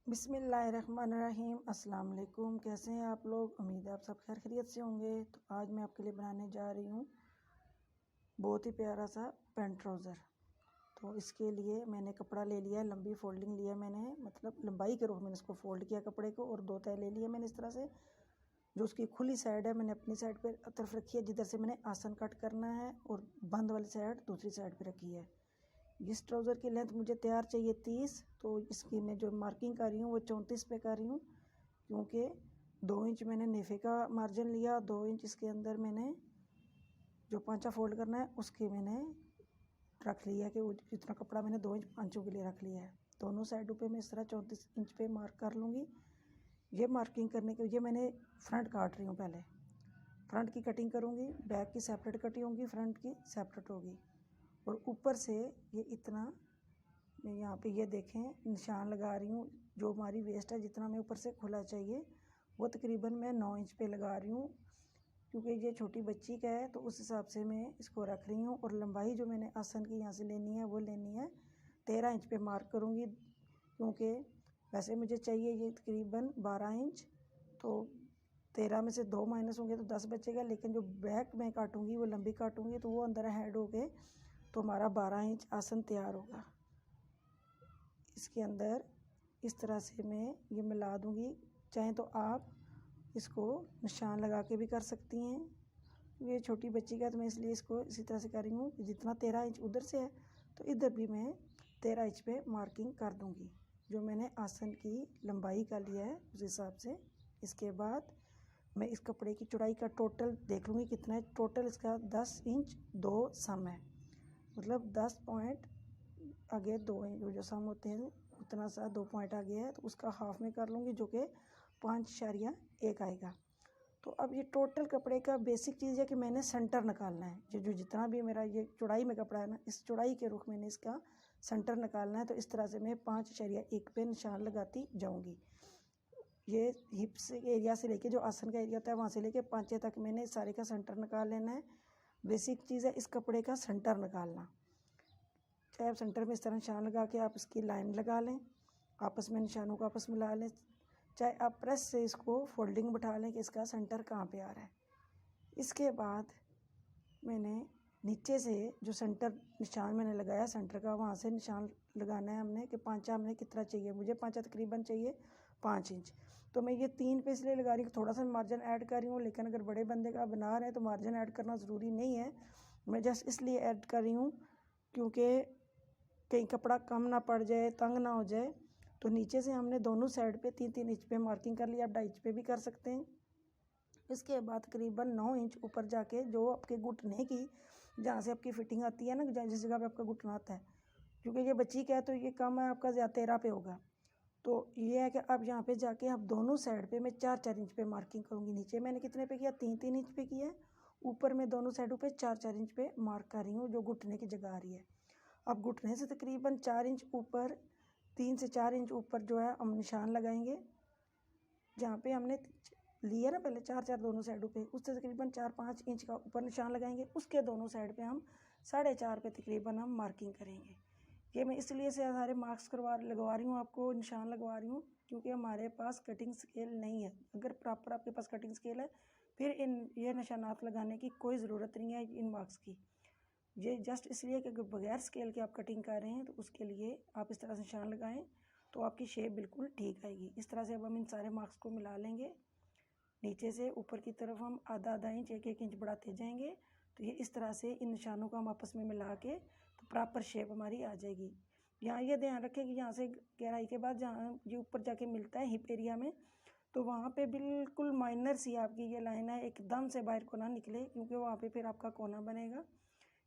बिस्मिल्लाहिर्रहमानिर्रहीम। अस्सलाम वालेकुम। कैसे हैं आप लोग? उम्मीद है आप सब खैर खैरियत से होंगे। तो आज मैं आपके लिए बनाने जा रही हूँ बहुत ही प्यारा सा पैंट ट्राउज़र। तो इसके लिए मैंने कपड़ा ले लिया, लंबी फोल्डिंग लिया मैंने, मतलब लंबाई के रूप में इसको फोल्ड किया कपड़े को, और 2 तह ले लिए मैंने इस तरह से। जो उसकी खुली साइड है मैंने अपनी साइड पर तरफ रखी है, जिधर से मैंने आसन कट करना है, और बंद वाली साइड दूसरी साइड पर रखी है। इस ट्राउज़र की लेंथ मुझे तैयार चाहिए 30, तो इसकी मैं जो मार्किंग कर रही हूँ वो 34 पे कर रही हूँ, क्योंकि 2 इंच मैंने नेफे का मार्जिन लिया, 2 इंच इसके अंदर मैंने जो पांचा फोल्ड करना है उसके मैंने रख लिया कि जितना कपड़ा मैंने 2 इंच पांचों के लिए रख लिया है। दोनों साइडों पे मैं इस तरह 34 इंच पे मार्क कर लूँगी। ये मार्किंग करने के लिए मैंने फ्रंट काट रही हूँ। पहले फ्रंट की कटिंग करूँगी, बैक की सेपरेट कटिंग होगी, फ्रंट की सेपरेट होगी। और ऊपर से ये इतना मैं यहाँ पे ये देखें निशान लगा रही हूँ। जो हमारी वेस्ट है जितना मैं ऊपर से खुला चाहिए वो तकरीबन मैं 9 इंच पे लगा रही हूँ, क्योंकि ये छोटी बच्ची का है तो उस हिसाब से मैं इसको रख रही हूँ। और लंबाई जो मैंने आसन की यहाँ से लेनी है वो लेनी है 13 इंच पे मार्क करूँगी, क्योंकि वैसे मुझे चाहिए ये तकरीबन 12 इंच। तो 13 में से 2 माइनस होंगे तो 10 बचेगा, लेकिन जो बैक में काटूँगी वो लंबी काटूँगी तो वो अंदर हेड हो गए, तो हमारा 12 इंच आसन तैयार होगा। इसके अंदर इस तरह से मैं ये मिला दूँगी। चाहे तो आप इसको निशान लगा के भी कर सकती हैं। ये छोटी बच्ची का तो मैं इसलिए इसको इसी तरह से कर रही हूँ। जितना 13 इंच उधर से है तो इधर भी मैं 13 इंच पे मार्किंग कर दूँगी, जो मैंने आसन की लंबाई का लिया है उस हिसाब से। इसके बाद मैं इस कपड़े की चौड़ाई का टोटल देख लूँगी कितना है। टोटल इसका 10 इंच 2 सम है, मतलब 10 पॉइंट आगे 2 इंच जो सम होते हैं उतना सा 2 पॉइंट आगे है, तो उसका हाफ में कर लूँगी, जो कि 5.1 आएगा। तो अब ये टोटल कपड़े का बेसिक चीज़ है कि मैंने सेंटर निकालना है। जो जितना भी मेरा ये चौड़ाई में कपड़ा है ना, इस चौड़ाई के रुख मैंने इसका सेंटर निकालना है। तो इस तरह से मैं 5.1 पे निशान लगाती जाऊँगी। ये हिप्स एरिया से लेके जो आसन का एरिया होता है वहाँ से लेके पांचे तक मैंने सारे का सेंटर निकाल लेना है। बेसिक चीज़ है इस कपड़े का सेंटर निकालना। चाहे आप सेंटर में इस तरह निशान लगा के आप इसकी लाइन लगा लें, आपस में निशानों को आपस में मिला लें, चाहे आप प्रेस से इसको फोल्डिंग बिठा लें कि इसका सेंटर कहाँ पे आ रहा है। इसके बाद मैंने नीचे से जो सेंटर निशान मैंने लगाया सेंटर का, वहाँ से निशान लगाना है हमने कि पांचा हमने कितना चाहिए। मुझे पांचा तकरीबन चाहिए 5 इंच। तो मैं ये 3 पे इसलिए लगा रही हूँ, थोड़ा सा मार्जिन ऐड कर रही हूँ, लेकिन अगर बड़े बंदे का बना रहे हैं तो मार्जिन ऐड करना ज़रूरी नहीं है। मैं जस्ट इसलिए ऐड कर रही हूँ क्योंकि कहीं कपड़ा कम ना पड़ जाए, तंग ना हो जाए। तो नीचे से हमने दोनों साइड पे 3-3 इंच पे मार्किंग कर लिया। आप 2.5 इंच पे भी कर सकते हैं। इसके बाद तकरीबन 9 इंच ऊपर जाके जो आपके घुटने की जहाँ से आपकी फिटिंग आती है ना, जिस जगह पे आपका घुटना आता है, क्योंकि ये बच्ची का है तो ये कम है आपका, ज़्यादा 13 पे होगा। तो ये है कि अब यहाँ पे जाके अब दोनों साइड पे मैं 4-4 इंच पे मार्किंग करूँगी। नीचे मैंने कितने पे किया? 3-3 इंच पे किया है। ऊपर मैं दोनों साइडों पे 4-4 इंच पे मार्क कर रही हूँ, जो घुटने की जगह आ रही है। अब घुटने से तकरीबन 4 इंच ऊपर, 3 से 4 इंच ऊपर जो है हम निशान लगाएंगे। जहाँ पे हमने लिया ना पहले 4-4 दोनों साइडों पे, उससे तकरीबन 4-5 इंच का ऊपर निशान लगाएंगे। उसके दोनों साइड पे हम 4.5 पे तकरीबन हम मार्किंग करेंगे। ये मैं इसलिए से सारे मार्क्स लगवा रही हूँ, आपको निशान लगवा रही हूँ, क्योंकि हमारे पास कटिंग स्केल नहीं है। अगर प्रॉपर आपके पास कटिंग स्केल है फिर ये निशानात लगाने की कोई ज़रूरत नहीं है इन मार्क्स की। ये जस्ट इसलिए कि बगैर स्केल के आप कटिंग कर रहे हैं तो उसके लिए आप इस तरह से निशान लगाएं तो आपकी शेप बिल्कुल ठीक आएगी। इस तरह से अब हम इन सारे मार्क्स को मिला लेंगे। नीचे से ऊपर की तरफ हम आधा इंच 1-1 इंच बढ़ाते जाएंगे। तो ये इस तरह से इन निशानों को हम आपस में मिला के तो प्रॉपर शेप हमारी आ जाएगी। यहाँ ये ध्यान रखें कि यहाँ से गहराई के बाद जहाँ ये ऊपर जाके मिलता है हिप एरिया में, तो वहाँ पे बिल्कुल माइनर सी आपकी ये लाइन है, एकदम से बाहर को ना निकले, क्योंकि वहाँ पे फिर आपका कोना बनेगा।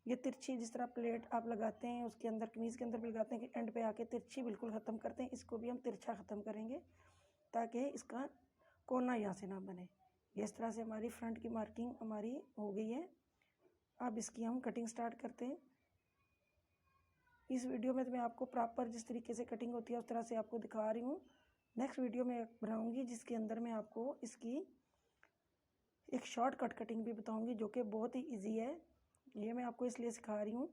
ये तिरछी जिस तरह प्लेट आप लगाते हैं उसके अंदर कमीज़ के अंदर भी लगाते हैं कि एंड पे आके तिरछी बिल्कुल ख़त्म करते हैं, इसको भी हम तिरछा ख़त्म करेंगे ताकि इसका कोना यहाँ से ना बने। ये इस तरह से हमारी फ्रंट की मार्किंग हमारी हो गई है। अब इसकी हम कटिंग स्टार्ट करते हैं। इस वीडियो में तो मैं आपको प्रॉपर जिस तरीके से कटिंग होती है उस तरह से आपको दिखा रही हूँ। नेक्स्ट वीडियो में बनाऊँगी जिसके अंदर मैं आपको इसकी एक शॉर्टकट कटिंग भी बताऊँगी, जो कि बहुत ही ईजी है। ये मैं आपको इसलिए सिखा रही हूँ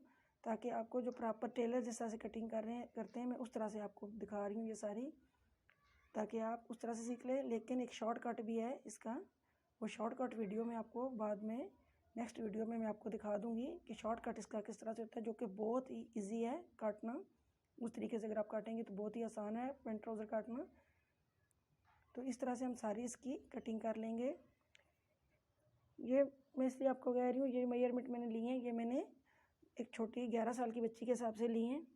ताकि आपको जो प्रॉपर टेलर जिस तरह से कटिंग करते हैं मैं उस तरह से आपको दिखा रही हूँ ये सारी। ताकि आप उस तरह से सीख लें। लेकिन एक शॉर्टकट भी है इसका, वो शॉर्टकट वीडियो में आपको बाद में नेक्स्ट वीडियो में मैं आपको दिखा दूंगी कि शॉर्टकट इसका किस तरह से होता है, जो कि बहुत ही ईजी है काटना। उस तरीके से अगर आप काटेंगे तो बहुत ही आसान है पैंट ट्राउज़र काटना। तो इस तरह से हम सारी इसकी कटिंग कर लेंगे। ये मैं इसलिए आपको कह रही हूँ, ये मेजरमेंट मैंने लिए हैं, ये मैंने एक छोटी 11 साल की बच्ची के हिसाब से लिए हैं।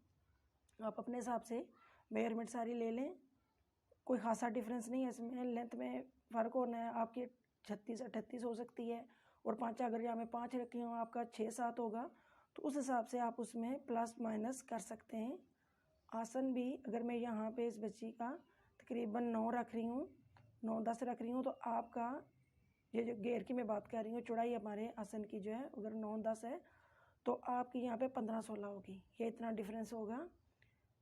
आप अपने हिसाब से मेजरमेंट सारी ले लें, कोई खासा डिफरेंस नहीं है इसमें। लेंथ में फ़र्क होना है, आपकी 36-38 हो सकती है और 5 अगर यहाँ मैं 5 रखी हूँ, आपका 6-7 होगा, तो उस हिसाब से आप उसमें प्लस माइनस कर सकते हैं। आसन भी अगर मैं यहाँ पे इस बच्ची का तकरीबन 9 रख रही हूँ, 9-10 रख रही हूँ, तो आपका ये जो घेर की मैं बात कर रही हूँ, चौड़ाई हमारे आसन की जो है अगर 9-10 है तो आपकी यहाँ पे 15-16 होगी। ये इतना डिफरेंस होगा।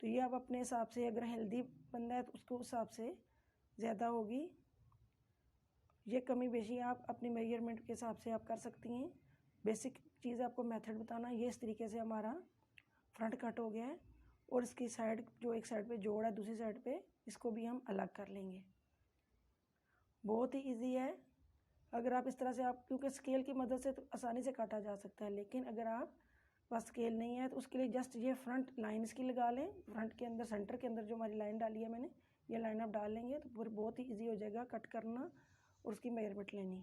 तो ये आप अपने हिसाब से, अगर हेल्दी बंदा है तो उसके हिसाब से ज़्यादा होगी। ये कमी बेशी आप अपनी मेजरमेंट के हिसाब से आप कर सकती हैं। बेसिक चीज़ आपको मेथड बताना, ये इस तरीके से हमारा फ्रंट कट हो गया है और इसकी साइड जो एक साइड पे जोड़ है दूसरी साइड पे, इसको भी हम अलग कर लेंगे। बहुत ही इजी है। अगर आप इस तरह से आप, क्योंकि स्केल की मदद से तो आसानी से काटा जा सकता है, लेकिन अगर आप पास स्केल नहीं है तो उसके लिए जस्ट ये फ्रंट लाइन इसकी लगा लें। फ्रंट के अंदर सेंटर के अंदर जो हमारी लाइन डाली है मैंने, ये लाइन आप डाल लेंगे तो फिर बहुत ही इजी हो जाएगा कट करना और उसकी मेजरमेंट लेनी।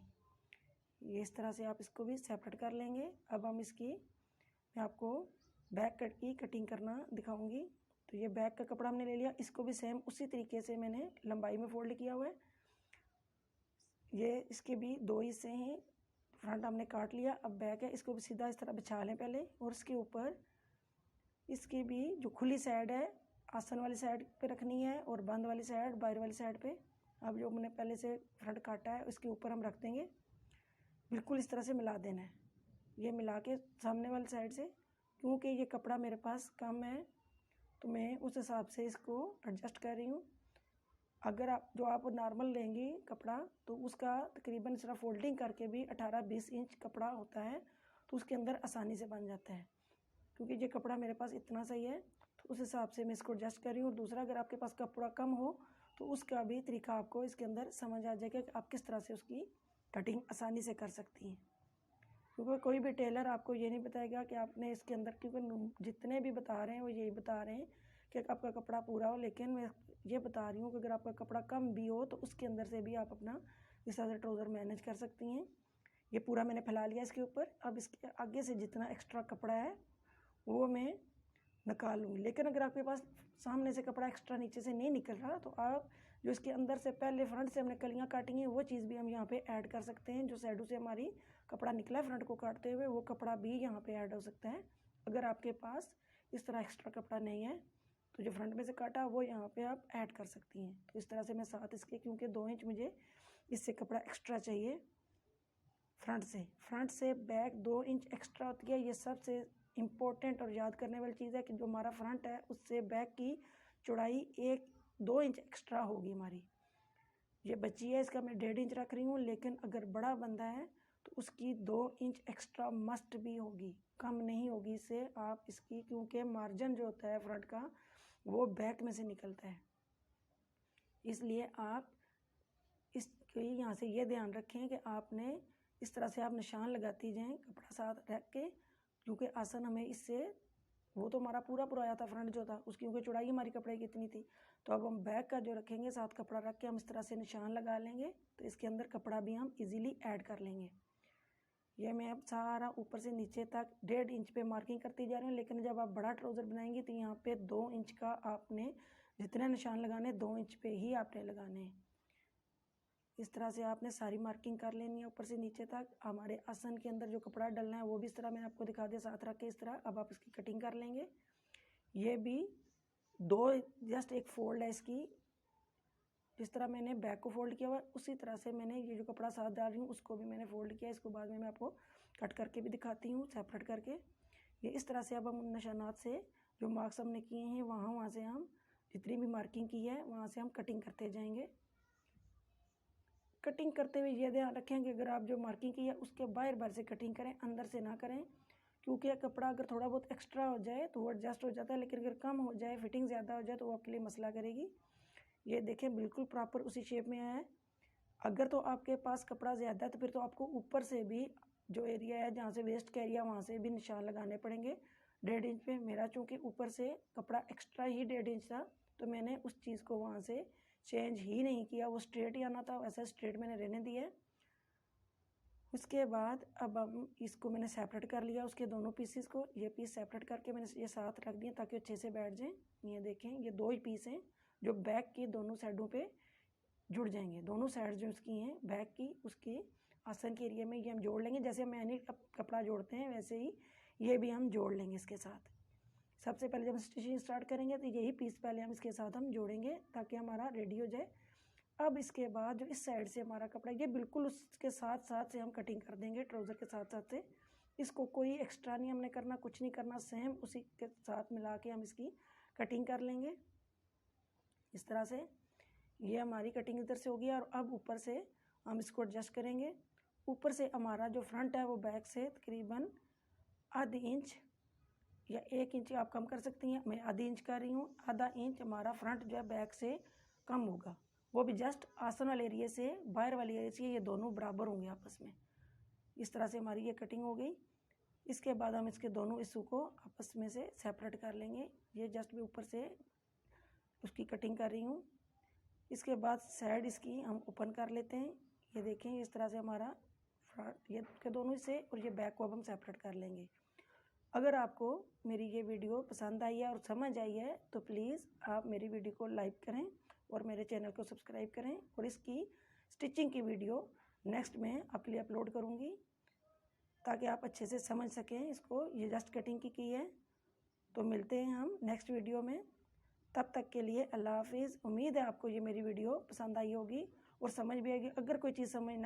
ये इस तरह से आप इसको भी सेपरेट कर लेंगे। अब हम इसकी, मैं आपको बैक कट की कटिंग करना दिखाऊंगी। तो ये बैक का कपड़ा हमने ले लिया, इसको भी सेम उसी तरीके से मैंने लंबाई में फोल्ड किया हुआ है। ये इसके भी 2 हिस्से हैं, फ्रंट हमने काट लिया, अब बैक है, इसको भी सीधा इस तरह बिछा लें पहले। और इसके ऊपर इसकी भी जो खुली साइड है आसन वाली साइड पे रखनी है और बंद वाली साइड बाहर वाली साइड पे। अब जो मैंने पहले से फ्रंट काटा है उसके ऊपर हम रख देंगे, बिल्कुल इस तरह से मिला देना है। ये मिला के सामने वाली साइड से, क्योंकि ये कपड़ा मेरे पास कम है तो मैं उस हिसाब से इसको एडजस्ट कर रही हूँ। अगर आप नॉर्मल लेंगी कपड़ा तो उसका तकरीबन सिर्फ फोल्डिंग करके भी 18-20 इंच कपड़ा होता है, तो उसके अंदर आसानी से बन जाता है। क्योंकि ये कपड़ा मेरे पास इतना सही है तो उस हिसाब से मैं इसको एडजस्ट कर रही हूँ। और दूसरा, अगर आपके पास कपड़ा कम हो तो उसका भी तरीका आपको इसके अंदर समझ आ जाएगा कि आप किस तरह से उसकी कटिंग आसानी से कर सकती हैं। क्योंकि कोई भी टेलर आपको ये नहीं बताएगा कि आपने इसके अंदर, क्योंकि जितने भी बता रहे हैं वो यही बता रहे हैं कि आपका कपड़ा पूरा हो, लेकिन मैं ये बता रही हूँ कि अगर आपका कपड़ा कम भी हो तो उसके अंदर से भी आप अपना इस तरह से ट्राउज़र मैनेज कर सकती हैं। ये पूरा मैंने फैला लिया इसके ऊपर। अब इसके आगे से जितना एक्स्ट्रा कपड़ा है वो मैं निकाल लूँगी। लेकिन अगर आपके पास सामने से कपड़ा एक्स्ट्रा नीचे से नहीं निकल रहा तो आप जो इसके अंदर से पहले फ्रंट से हमने कलियाँ काटी हैं वो चीज़ भी हम यहाँ पे ऐड कर सकते हैं। जो साइडों से हमारी कपड़ा निकला है फ्रंट को काटते हुए, वो कपड़ा भी यहाँ पे ऐड हो सकता है। अगर आपके पास इस तरह एक्स्ट्रा कपड़ा नहीं है तो जो फ्रंट में से काटा वो यहाँ पे आप ऐड कर सकती हैं। तो इस तरह से मैं साथ इसके, क्योंकि 2 इंच मुझे इससे कपड़ा एक्स्ट्रा चाहिए फ्रंट से बैक 2 इंच एक्स्ट्रा होती है। ये सबसे इम्पोर्टेंट और याद करने वाली चीज़ है कि जो हमारा फ्रंट है उससे बैक की चौड़ाई 1-2 इंच एक्स्ट्रा होगी हमारी। ये बच्ची है, इसका मैं 1.5 इंच रख रही हूँ, लेकिन अगर बड़ा बंदा है तो उसकी 2 इंच एक्स्ट्रा मस्ट भी होगी, कम नहीं होगी इससे आप इसकी, क्योंकि मार्जिन जो होता है फ्रंट का वो बैक में से निकलता है। इसलिए आप इसके यहाँ से ये ध्यान रखें कि आपने इस तरह से आप निशान लगाती जाएं कपड़ा साथ रख के, क्योंकि आसन हमें इससे, वो तो हमारा पूरा आया था फ्रंट जो था उसकी, क्योंकि चौड़ाई हमारी कपड़े की इतनी थी। तो अब हम बैक का जो रखेंगे साथ कपड़ा रख के हम इस तरह से निशान लगा लेंगे, तो इसके अंदर कपड़ा भी हम इजीली ऐड कर लेंगे। ये मैं अब सारा ऊपर से नीचे तक 1.5 इंच पे मार्किंग करती जा रही हूँ। लेकिन जब आप बड़ा ट्राउज़र बनाएंगे तो यहाँ पे 2 इंच का आपने जितने निशान लगाने 2 इंच पे ही आपने लगाने हैं। इस तरह से आपने सारी मार्किंग कर लेनी है ऊपर से नीचे तक। हमारे आसन के अंदर जो कपड़ा डलना है वो भी इस तरह मैंने आपको दिखा दिया साथ रख के इस तरह। अब आप इसकी कटिंग कर लेंगे। ये भी 2 जस्ट एक फोल्ड है इसकी, जिस तरह मैंने बैक को फोल्ड किया हुआ उसी तरह से मैंने ये जो कपड़ा साथ डाल रही हूँ उसको भी मैंने फोल्ड किया। इसको बाद में मैं आपको कट करके भी दिखाती हूँ सेपरेट करके। ये इस तरह से अब हम निशानात से जो मार्क्स हमने किए हैं वहाँ से हम जितनी भी मार्किंग की है वहाँ से हम कटिंग करते जाएंगे। कटिंग करते हुए ये ध्यान रखें कि अगर आप जो मार्किंग की है उसके बाहर से कटिंग करें, अंदर से ना करें, क्योंकि कपड़ा अगर थोड़ा बहुत एक्स्ट्रा हो जाए तो वो एडजस्ट हो जाता है, लेकिन अगर कम हो जाए, फिटिंग ज़्यादा हो जाए तो वो आपके लिए मसला करेगी। ये देखें बिल्कुल प्रॉपर उसी शेप में आया है। अगर तो आपके पास कपड़ा ज़्यादा है तो फिर तो आपको ऊपर से भी जो एरिया है जहाँ से वेस्ट का एरिया वहाँ से भी निशान लगाने पड़ेंगे 1.5 इंच पे। मेरा चूँकि ऊपर से कपड़ा एक्स्ट्रा ही 1.5 इंच था तो मैंने उस चीज़ को वहाँ से चेंज ही नहीं किया, वो स्ट्रेट ही आना था, वैसा स्ट्रेट मैंने रहने दिया है। उसके बाद अब हम इसको मैंने सेपरेट कर लिया, उसके दोनों पीसेस को। ये पीस सेपरेट करके मैंने ये साथ रख दिए ताकि अच्छे से बैठ जाएं। ये देखें, ये 2 ही पीस हैं जो बैक की दोनों साइडों पे जुड़ जाएंगे। दोनों साइड जो इसकी हैं बैक की, उसके आसन के एरिया में ये हम जोड़ लेंगे। जैसे हम मैनी कपड़ा जोड़ते हैं वैसे ही ये भी हम जोड़ लेंगे इसके साथ। सबसे पहले जब हम स्टिचिंग स्टार्ट करेंगे तो यही पीस पहले हम इसके साथ हम जोड़ेंगे ताकि हमारा रेडी हो जाए। अब इसके बाद जो इस साइड से हमारा कपड़ा, ये बिल्कुल उसके साथ साथ से हम कटिंग कर देंगे, ट्राउज़र के साथ साथ से। इसको कोई एक्स्ट्रा नहीं हमने करना, कुछ नहीं करना, सेम उसी के साथ मिला के हम इसकी कटिंग कर लेंगे इस तरह से। ये हमारी कटिंग इधर से होगी और अब ऊपर से हम इसको एडजस्ट करेंगे। ऊपर से हमारा जो फ्रंट है वो बैक से तकरीबन आधी इंच या 1 इंच आप कम कर सकती हैं। मैं आधी इंच कर रही हूँ। आधा इंच हमारा फ्रंट जो है बैक से कम होगा, वो भी जस्ट आसन वाले एरिया से, बाहर वाले एरिया से, ये दोनों बराबर होंगे आपस में। इस तरह से हमारी ये कटिंग हो गई। इसके बाद हम इसके दोनों हिस्सों को आपस में से सेपरेट कर लेंगे। ये जस्ट भी ऊपर से उसकी कटिंग कर रही हूँ। इसके बाद साइड इसकी हम ओपन कर लेते हैं। ये देखें इस तरह से हमारा फ्रंट, ये के दोनों हिस्से और ये बैक को अब हम सेपरेट कर लेंगे। अगर आपको मेरी ये वीडियो पसंद आई है और समझ आई है तो प्लीज़ आप मेरी वीडियो को लाइक करें और मेरे चैनल को सब्सक्राइब करें। और इसकी स्टिचिंग की वीडियो नेक्स्ट में आपके लिए अपलोड करूँगी ताकि आप अच्छे से समझ सकें इसको। ये जस्ट कटिंग की है। तो मिलते हैं हम नेक्स्ट वीडियो में, तब तक के लिए अल्लाह हाफिज़। उम्मीद है आपको ये मेरी वीडियो पसंद आई होगी और समझ भी आएगी। अगर कोई चीज़ समझ ना